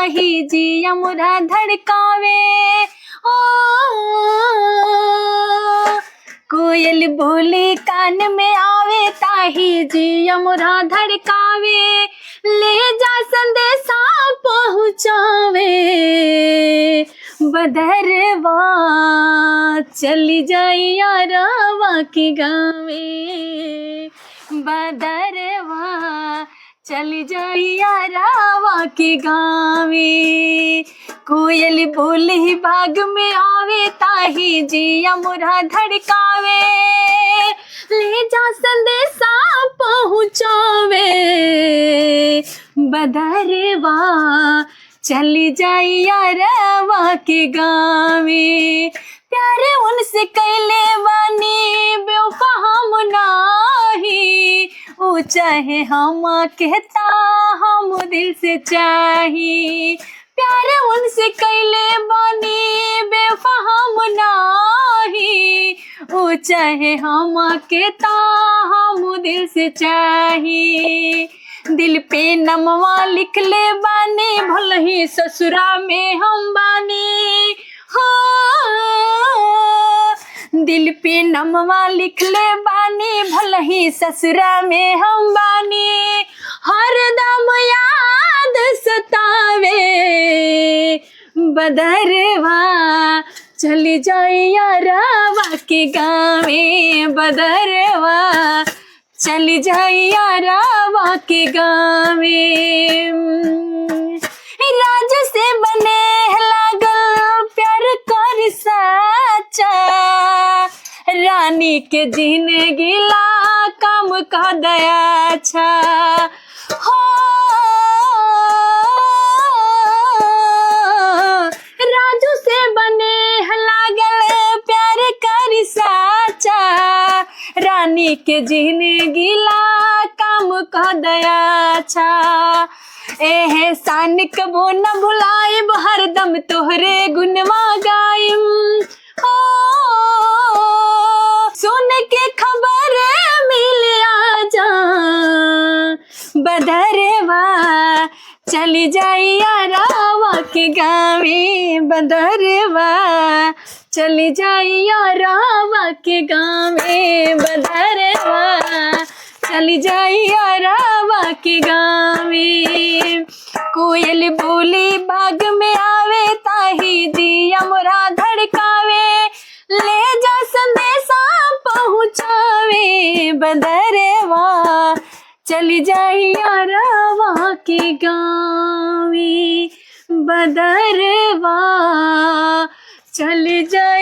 ताही जिया मोरा धड़कावे। ओ कोयल बोली कान में आवे ताही जिया मोरा धड़कावे। ले जा संदेशा पहुँचावे बदरवा चली जाइया रावा के गावे। बदरवा चली जाइया रावा के गावे। कोयल बोली बाग में आवे ताही जिया मोरा धड़कावे। ले जा संदेशा पहुँचावे बदरवा चली जाइया रावा के गावे। प्यारे उनसे कैले बानी बेवफा हम नाही। वो चाहे हम कहता हम दिल से चाही। प्यारे उनसे कैले बानी बेवफा हम नाही। वो चाहे हम कहता हम दिल से चाही। दिल पे नमवा लिख ले बानी भले ही ससुरा में हम बानी। हो दिल पे नमवा लिख ले बानी भले ही ससुरा में हम बानी। हरदम याद सतावे बदरवा चली जाइया रावा के गावे। बदरवा चली जाइया रावा के गावे। राज से बने लागल प्यार कर साचा। रानी के जिंदगी ला काम का दया अच्छा। हो राजू से बने लागल प्यार कर साचा। रानी के जिंदगी ला काम का दया अच्छा। एहसान कबो न भुलाइब हरदम तोहरे गुनवा गाइम। हो सुन के खबर मिल आजा बदरवा चली जाइया रावा के गावे। बदरवा चली जाइया रावा के गावे। बदरवा चली जाइया रावा के गावे। कोयल बोली बाग में आवे ताही जिया मोरा धड़कावे। ले जा संदेशा पहुँचावे बदरवा चली जाइया रावा के गावे। बदरवा चली जाइया